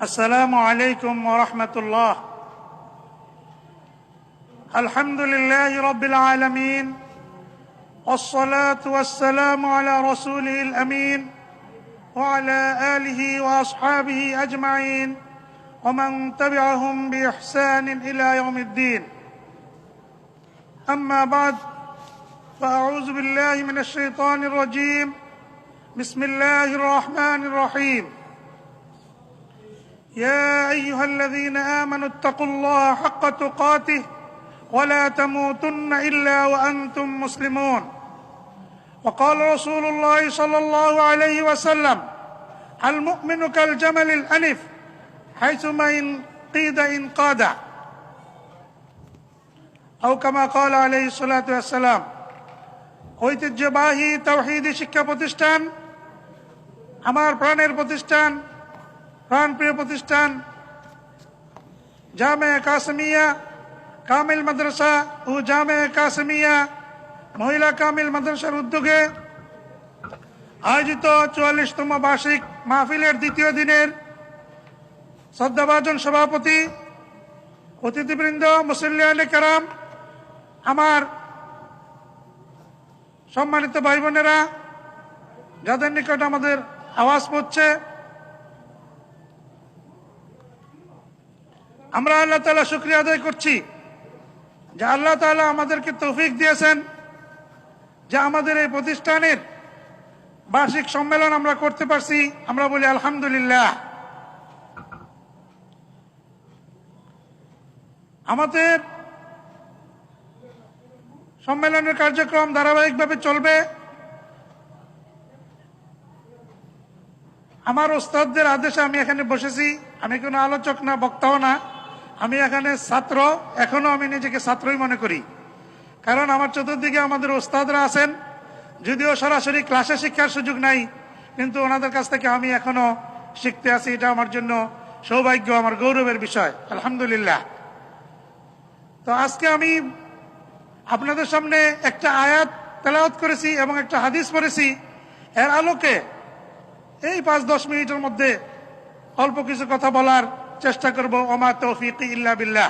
السلام عليكم ورحمة الله. الحمد لله رب العالمين والصلاة والسلام على رسوله الأمين وعلى آله وأصحابه أجمعين ومن تبعهم بإحسان إلى يوم الدين. أما بعد فأعوذ بالله من الشيطان الرجيم. بسم الله الرحمن الرحيم. يا أيها الذين آمنوا اتقوا الله حق تقاته ولا تموتن إلا وأنتم مسلمون. وقال رسول الله صلى الله عليه وسلم: المؤمن كالجمل الأنف حيثما إن قيد انقاد، أو كما قال عليه الصلاة والسلام. ঐতিহ্যবাহী তাওহীদি শিক্ষা প্রতিষ্ঠান, আমার প্রাণের প্রতিষ্ঠান, প্রাণপ্রিয় প্রতিষ্ঠান জামে কাসেমিয়া কামিল মাদ্রাসা ও জামে কাসেমিয়া মহিলা কামিল মাদ্রাসার উদ্যোগে আয়োজিত ৪৪তম বার্ষিক মাহফিলের দ্বিতীয় দিনের শ্রদ্ধাভাজন সভাপতি, অতিথিবৃন্দ, মুসল্লিয়ানে কেরাম, আমার সম্মানিত ভাই বোনেরা, যাদের নিকট আমাদের আওয়াজ পৌঁছছে, আমরা আল্লাহ তাআলা শুকরিয়া আদায় করছি যে আল্লাহ তাআলা আমাদেরকে তৌফিক দিয়েছেন যে আমাদের এই প্রতিষ্ঠানের বার্ষিক সম্মেলন আমরা করতে পারছি। আমরা বলি আলহামদুলিল্লাহ। আমাদের সম্মেলনের কার্যক্রম ধারাবাহিকভাবে চলবে। আমার ওস্তাদদের আদেশে আমি এখানে বসেছি। আমি কোনো আলোচক না, বক্তাও না, আমি এখানে ছাত্র। এখনো আমি নিজেকে ছাত্রই মনে করি, কারণ আমার চতুর্দিকে আমাদের ওস্তাদরা আছেন। যদিও সরাসরি ক্লাসে শিক্ষার সুযোগ নাই, কিন্তু ওনাদের কাছ থেকে আমি এখনো শিখতে আছি। এটা আমার জন্য সৌভাগ্য, আমার গৌরবের বিষয়। আলহামদুলিল্লাহ। তো আজকে আমি আপনাদের সামনে একটা আয়াত তেলাওয়াত করেছি এবং একটা হাদিস পড়েছি। এর আলোকে এই ৫-১০ মিনিটের মধ্যে অল্প কিছু কথা বলার চেষ্টা করব। ওমা তৌফিকি ইল্লা বিল্লাহ।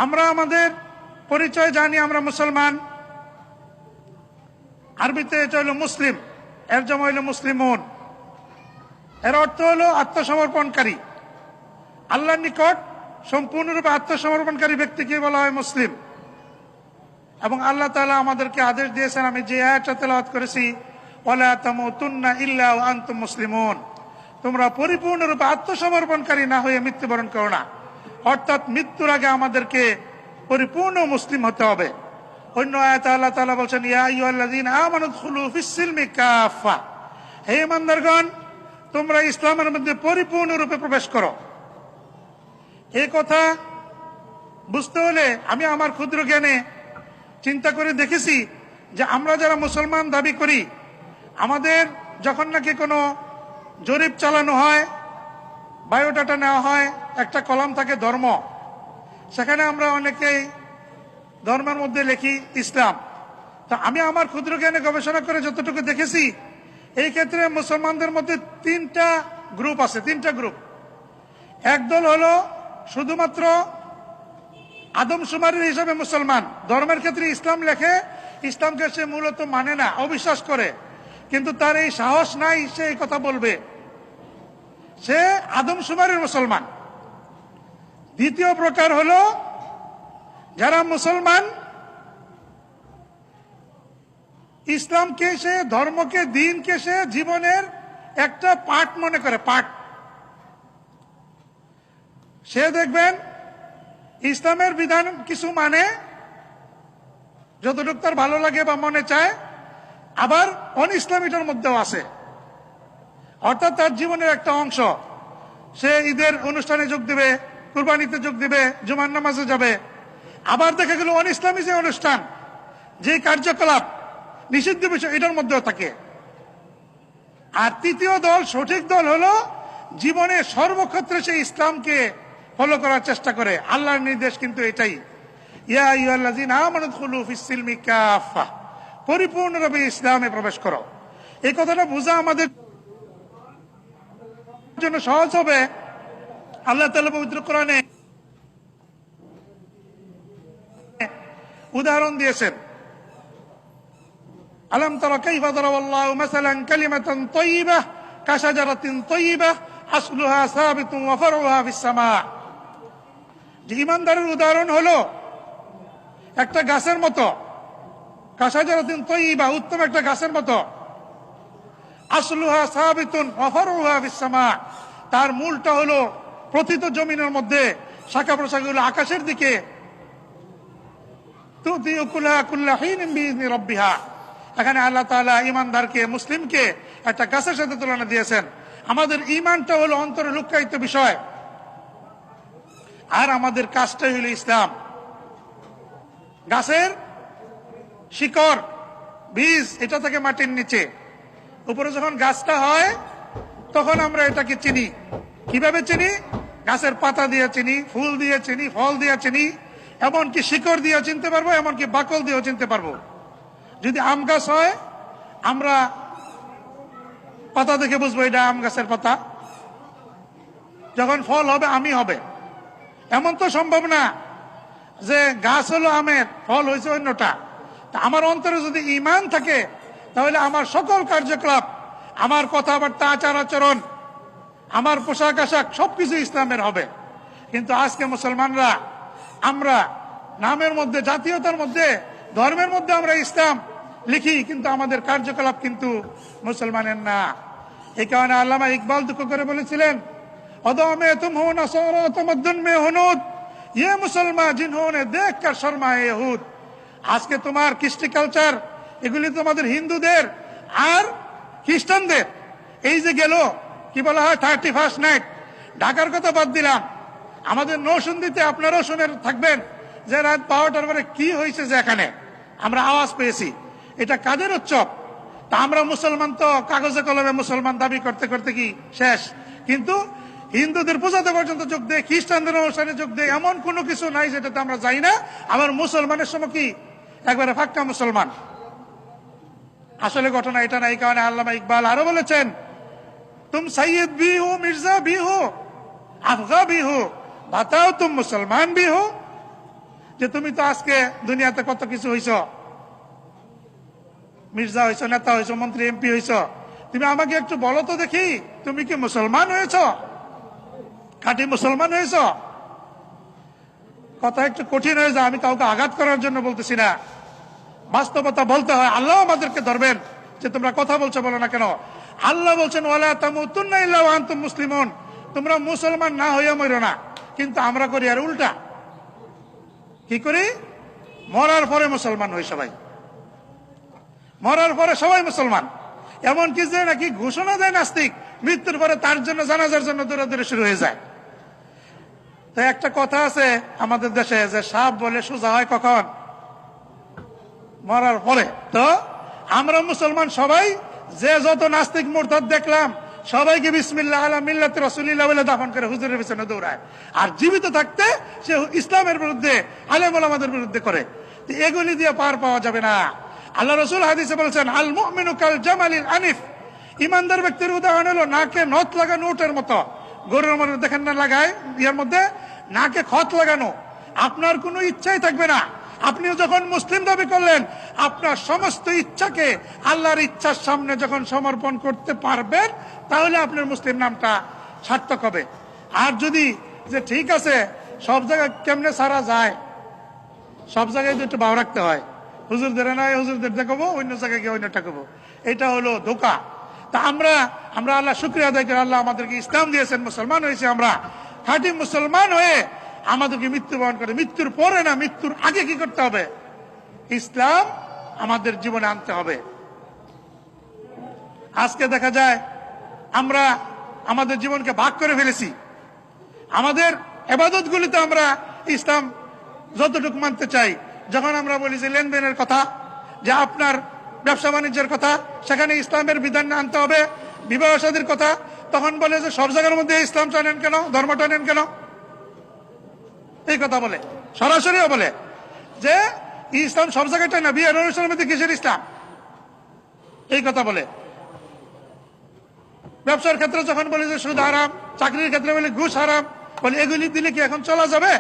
আমরা আমাদের পরিচয় জানি, আমরা মুসলমান। আরবিতে এটা হলো মুসলিম, এর জমা হইল মুসলিমুন। এর অর্থ হলো আত্মসমর্পণকারী। আল্লাহর নিকট সম্পূর্ণরূপে আত্মসমর্পণকারী ব্যক্তিকে বলা হয় মুসলিম। এবং আল্লাহ তাআলা আমাদেরকে আদেশ দিয়েছেন, আমি যে আয়াতটা তেলাওয়াত করেছি, ওয়ালা তামুতুন্না ইল্লা ওয়া আনতুম মুসলিমুন, তোমরা পরিপূর্ণরূপে আত্মসমর্পণকারী না হয়ে মৃত্যুবরণ করো না। অর্থাৎ মৃত্যুর আগে আমাদেরকে পরিপূর্ণ মুসলিম হতে হবে। অন্য আয়াতে আল্লাহ তাআলা বলছেন, ইয়া আইয়ুহাল্লাযীনা আমানু দুখুলু ফিস-সিলমি কাফা, হে ঈমানদারগণ, তোমরা ইসলামের মধ্যে পরিপূর্ণরূপে প্রবেশ করো। এই কথা বুঝতে হলে আমি আমার ক্ষুদ্র জ্ঞানে চিন্তা করে দেখেছি যে আমরা যারা মুসলমান দাবি করি, আমাদের যখন নাকি কোনো জরিপ চালানো হয়, বায়োডাটা নেওয়া হয়, একটা কলাম থাকে ধর্ম, সেখানে আমরা অনেকেই ধর্মের মধ্যে লিখি ইসলাম। তো আমি আমার ক্ষুদ্র জ্ঞানে গবেষণা করে যতটুকু দেখেছি, এই ক্ষেত্রে মুসলমানদের মধ্যে তিনটা গ্রুপ আছে। তিনটা গ্রুপ। একদল হলো শুধুমাত্র আদমশুমারির হিসাবে মুসলমান, ধর্মের ক্ষেত্রে ইসলাম লেখে, ইসলামকে সে মূলত মানে না, অবিশ্বাস করে, কিন্তু তার এই সাহস নাই সে এই কথা বলবে, সে আদমশুমারির মুসলমান। দ্বিতীয় প্রকার হলো যারা মুসলমান, ইসলামকে সে, ধর্মকে, দ্বীনকে সে জীবনের একটা পার্ট মনে করে, পার্ট। সে দেখবেন ইসলামের বিধান কিছু মানে, যতটুকু তার ভালো লাগে বা মনে চায়, আবার অন ইসলামিটার মধ্যেও আছে। অর্থাৎ তার জীবনের একটা অংশ। সে ঈদের অনুষ্ঠানে যোগ দিবে, কুরবানিতে যোগ দিবে, জুমার নামাজে যাবে। আবার দেখা গেল অন ইসলামী যে অনুষ্ঠান, যে কার্যকলাপ নিষিদ্ধ বিষয়, এটার মধ্যেও থাকে। আর তৃতীয় দল, সঠিক দল হলো জীবনে সর্বক্ষেত্রে সে ইসলামকে ফলো করার চেষ্টা করে। আল্লাহর নির্দেশ কিন্তু এটাই, ইয়া আইয়ুহাল্লাযীনা আমানু দুখুলু ফিস-সিলমি কাফা, পরিপূর্ণভাবে ইসলামে প্রবেশ করো। এই কথাটা বোঝা আমাদের জন্য সহজ হবে। আল্লাহ তাআলা পবিত্র কোরআনে উদাহরণ দিয়েছেন, আলম তারা কাইফা দারাবাল্লাহু মাসালান কালিমাতান তাইয়্যিবাহ কাশাজারাতিন তাইয়্যিবাহ আসলুহা সাবিতুন ওয়া ফারউহা ফিস সামা। যে ঈমানদারের উদাহরণ হলো একটা গাছের মতো, কাশাজারাতিন তাইয়্যিবাহ, উত্তম একটা গাছের মতো, আসলুহা সাবিতুন ওয়া ফারউহা ফিস সামা, তার মূলটা হলো প্রথিত জমিনের মধ্যে, শাখা প্রশাখাগুলো আকাশের দিকে। তুতি উকুলাহা কুল্লা হিনিন বিইذনি রাব্বিহা। এখানে আল্লাহ তাআলা ঈমানদারকে, মুসলিমকে একটা গাছের সাথে তুলনা দিয়েছেন। আমাদের ঈমানটা হলো অন্তরে লুক্কায়িত বিষয়, আর আমাদের কাজটাই হলো ইসলাম। গাছের শিকড়, বীজ, এটা থেকে মাটির নিচে, উপরে যখন গাছটা হয় তখন আমরা এটাকে চিনি। কিভাবে চিনি? গাছের পাতা দিয়ে চিনি, ফুল দিয়ে চিনি, ফল দিয়ে চিনি, এমনকি শিকড় দিয়ে চিনতে পারবো, এমনকি বাকল দিয়েও চিনতে পারবো। যদি আম গাছ হয়, আমরা পাতা দেখে বুঝবো এটা আম গাছের পাতা। যখন ফল হবে, আমই হবে। এমন তো সম্ভব না যে গাছ হলো আমের, ফল হয়েছে অন্যটা। তা আমার অন্তরে যদি ঈমান থাকে, তাহলে আমার সকল কার্যকলাপ, আমার কথাবার্তা, আচার আচরণ, আমার পোশাক আশাক সবকিছু ইসলামের হবে। কিন্তু আজকে মুসলমানরা, আমরা নামের মধ্যে, জাতীয়তার মধ্যে, ধর্মের মধ্যে আমরা ইসলাম লিখি, কিন্তু আমাদের কার্যকলাপ কিন্তু মুসলমানের না। এই কারণে আল্লামা ইকবাল দুঃখ করে বলেছিলেন, অদমে তুম হো নসরা তমদ্দুন মে হুনুদ, ইয়ে মুসলমান জিনহোনে দেখ কর শর্মা ইহুদ। আজকে তোমার কৃষ্টি কালচার, এগুলি তোমাদের হিন্দুদের আর খ্রিস্টানদের। এই যে গেল কি বলা হয় 31st নাইট, ঢাকার কথা বাদ দিলাম, আমাদের নৌসন্দিতে আপনারাও শুনে থাকবেন যে রাত 12টার পরে কি হয়েছে, যে এখানে আমরা আওয়াজ পেয়েছি। এটা কাদের উৎসব? তা আমরা মুসলমান তো কাগজে কলমে মুসলমান দাবি করতে করতে কি শেষ। কিন্তু হিন্দুদের পূজাতে পর্যন্ত যোগ দেয়, খ্রিস্টানদের অনুষ্ঠানে যোগ দেয়, এমন কোনো কিছু নাই যেটাতে আমরা যাই না। আবার মুসলমানের সময় কি একবারে ফাক্কা মুসলমান। আসলে ঘটনা এটা না। এই কারণে আল্লামা ইকবাল আরো বলেছেন, তুম সৈয়দ ভি হো, মির্জা ভি হো, আফগা ভি হো, বাতাও তুম মুসলমান ভি হো। যে তুমি তো আজকে দুনিয়াতে কত কিছু হইছ, মির্জা হইছ, নেতা হইছ, মন্ত্রী, এমপি হইছ, তুমি আমাকে একটু বলো তো দেখি, তুমি কি মুসলমান হয়েছ? খাঁটি মুসলমান হয়েছ? কথা একটু কঠিন হয়ে যায়। আমি কাউকে আঘাত করার জন্য বলতেছি না, বাস্তবতা বলতে হয়। আল্লাহ আমাদেরকে ধরবেন যে তোমরা কথা বলছো, বলো না কেন। আল্লাহ বলছেন, ওয়ালা তামুতুন্না ইল্লা ওয়া আনতুম মুসলিমুন, তোমরা মুসলমান না হইয়া মরো না। কিন্তু আমরা করি আর উল্টা। কি করি? মরার পরে মুসলমান হই সবাই, মরার পরে সবাই মুসলমান। এমন কি যে নাকি ঘোষণা দেয় নাস্তিক, মৃত্যুর পরে তার জন্য, জানাজার জন্য দৌড়াদৌড়ি শুরু হয়ে যায়। তো একটা কথা আছে আমাদের দেশে, যে সাপ বলে সোজা হয় কখন? মরার পরে। তো আমরা মুসলমান সবাই, যে যত নাস্তিক মুরতাদ দেখলাম, সবাইকে বিসমিল্লাহ আলা মিল্লাতি রাসূলিল্লাহ বলে দাফন করে হুজুরের পিছনে দৌড়ায়। আর জীবিত থাকতে সে ইসলামের বিরুদ্ধে, আলেম ওলামাদের বিরুদ্ধে করে। তো এগুলি দিয়ে পার পাওয়া যাবে না। আল্লাহ রাসূল হাদিসে বলেছেন, আল মুমিনু কাল জামালিল আনিফ, ইমানদার ব্যক্তির উদাহরণ হলো নাকে নথ লাগানো উটের মতো। গরুর মধ্যে দেখেন না লাগায়, ইয়ার মধ্যে নাকে খত লাগানো। আপনার কোনো ইচ্ছাই থাকবে না। আপনিও যখন মুসলিম দাবি করলেন, আপনার সমস্ত ইচ্ছাকে আল্লাহর ইচ্ছার সামনে যখন সমর্পণ করতে পারবেন, তাহলে আপনার মুসলিম নামটা সার্থক হবে। আর যদি যে ঠিক আছে সব জায়গায় কেমনে সারা যায়, সব জায়গায় একটু ভাব রাখতে হয়, হুজুরদের নয় হুজুরদের দেখাবো, অন্য জায়গায় গিয়ে অন্যটা করবো, এটা হলো ধোঁকা। তা আমরা আল্লাহ শুকরিয়া আদায় করি, আল্লাহ আমাদেরকে ইসলাম দিয়েছেন, মুসলমান হয়েছে। আমরা খাঁটি মুসলমান হয়ে আমাদেরকে মৃত্যুবরণ করে, মৃত্যুর পরে না, মৃত্যুর আগে কি করতে হবে? ইসলাম আমাদের জীবনে আনতে হবে। আজকে দেখা যায় আমরা আমাদের জীবনকে ভাগ করে ফেলেছি। আমাদের ইবাদত গুলিতে আমরা ইসলাম যতটুকু মানতে চাই, যখন আমরা বলি যে লেনদেনের কথা, যে আপনার ব্যবসা বাণিজ্যের কথা, সেখানে ইসলামের বিধান আনতে হবে। বিবাহ শাদীর কথা, তখন বলে যে সব জায়গার মধ্যে ইসলাম টানেন কেন, ধর্ম টানেন কেন, এই কথা বলে। সরাসরিও বলে যে ইসলাম সব জায়গায় টানে, বিয়ের অনুষ্ঠানের মধ্যে কিসের ইসলাম? এই কথা বলে। ব্যবসার ক্ষেত্রে যখন বলি যে সুদ হারাম, চাকরির ক্ষেত্রে বলি ঘুষ হারাম, বলি এগুলি দিলে কি এখন চলা যাবে?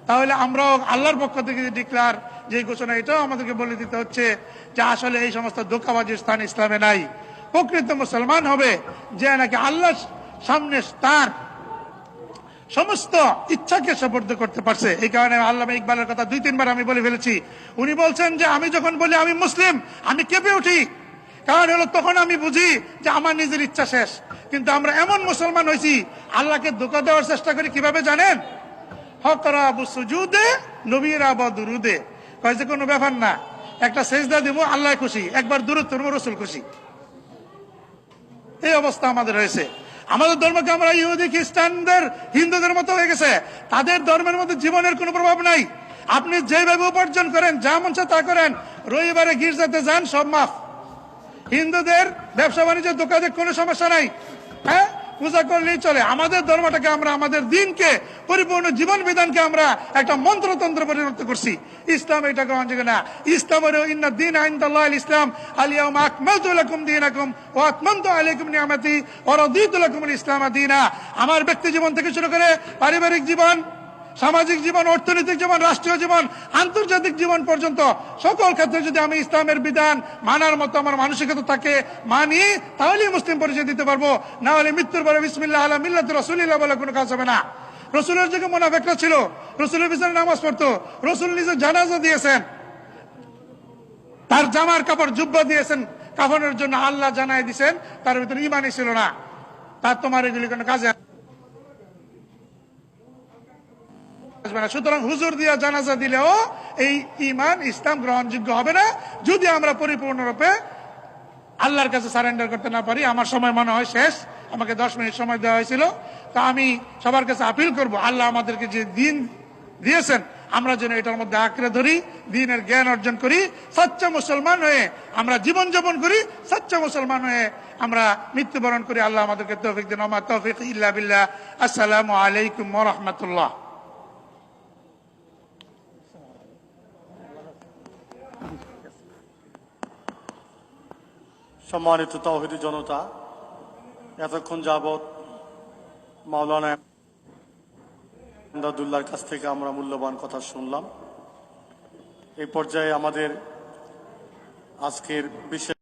তাহলে আমরাও আল্লাহর পক্ষ থেকে ডিক্লার যে ঘোষণা, এটাও আমাদেরকে বলে দিতে হচ্ছে যে আসলে এই সমস্ত ধোঁকাবাজির স্থান ইসলামে নাই। প্রকৃত মুসলমান হবে যে নাকি আল্লাহর সামনে তার সমস্ত ইচ্ছাকে সুপর্দ করতে পারছে। এই কারণে আল্লামা ইকবালের কথা 2-3 বার আমি বলে ফেলেছি। উনি বলছেন যে আমি যখন বলি আমি মুসলিম, আমি কেঁপে উঠি, কারণ হলো তখন আমি বুঝি যে আমার নিজের ইচ্ছা শেষ। কিন্তু আমরা এমন মুসলমান হয়েছি, আল্লাহকে ধোঁকা দেওয়ার চেষ্টা করি। কিভাবে জানেন? হকরা আবু সুজুদে নবীরা বা দুরুদে, কয় যে কোনো ব্যাপার না, একটা সেজদা দিব আল্লাহ খুশি, একবার দুরুদ করবো রসুল খুশি। এই অবস্থা আমাদের হয়েছে। আমাদের ধর্মকে আমরা ইহুদি খ্রিস্টানদের হিন্দুদের মতো হয়ে গেছে। তাদের ধর্মের মধ্যে জীবনের কোনো প্রভাব নাই। আপনি যেভাবে উপার্জন করেন, যা মন চায় তা করেন, রবিবারে গির্জাতে যান, সব মাফ। হিন্দুদের ব্যবসা বাণিজ্যের দোকানে কোনো সমস্যা নাই, হ্যাঁ, পূজা করলেই চলে। আমাদের ধর্মটাকে আমরা, আমাদের দিনকে, পরিপূর্ণ জীবন বিধানকে আমরা একটা মন্ত্রতন্ত্র পরিণত করছি। ইসলাম এটা গ্রহণ যোগ্য না। ইসলাম হলো ইন্না দীন ইনদাল্লাহিল ইসলাম, আল ইয়াউমা আকমালতু লাকুম দীনাকুম ওয়া আতমামতু আলাইকুম নিআমাতি ওয়া রাদিতু লাকুমুল ইসলাম দীনা। আমার ব্যক্তি জীবন থেকে শুরু করে পারিবারিক জীবন, সামাজিক জীবন, অর্থনৈতিক জীবন, রাষ্ট্রীয় জীবন, আন্তর্জাতিক জীবন পর্যন্ত সকল ক্ষেত্রে যদি আমি ইসলামের বিধান মানার মতো আমার মানসিকতা থাকে, মানি, তাহলেই মুসলিম পরিচয় দিতে পারবো। না হলে মৃত্যুর পরে বিসমিল্লাহ আলা মিল্লাতি রাসূলিল্লাহ বলে কোনো কাজ হবে না। রসুলের যুগে মুনাফিকরা ছিল, রসুলের পিছনে নামাজ পড়তো, রসুল নিজে জানাজা দিয়েছেন, তার জামার কাপড় জুব্বা দিয়েছেন কাফনের জন্য, আল্লাহ জানাই দিয়েছেন, তার ভিতরে ইমানই ছিল না। তার তোমার এগুলি কোনো কাজে আসবে না। সুতরাং হুজুর দিয়া জানাজা দিলেও এই ইমান ইসলাম গ্রহণযোগ্য হবে না, যদি আমরা পরিপূর্ণরূপে আল্লাহর কাছে সারেন্ডার করতে না পারি। আমার সময় মনে হয় শেষ, আমাকে 10 মিনিট সময় দেওয়া হয়েছিল। তা আমি সবার কাছে আপিল করব, আল্লাহ আমাদেরকে যে দিন দিয়েছেন, আমরা যেন এটার মধ্যে আঁকড়ে ধরি, দিনের জ্ঞান অর্জন করি, সচ্চা মুসলমান হয়ে আমরা জীবন যাপন করি, সচ্চা মুসলমান হয়ে আমরা মৃত্যুবরণ করি। আল্লাহ আমাদেরকে তৌফিক দিন। ওমা তৌফিক ইল্লা বিল্লাহ। আসসালামু আলাইকুম ওয়া রাহমাতুল্লাহ। সম্মানিত তাওহীদি জনতা, এতক্ষণ যাবৎ মাওলানা ইমদাদুল্লাহর কাছ থেকে আমরা মূল্যবান কথা শুনলাম। এই পর্যায়ে আমাদের আজকের বিশেষ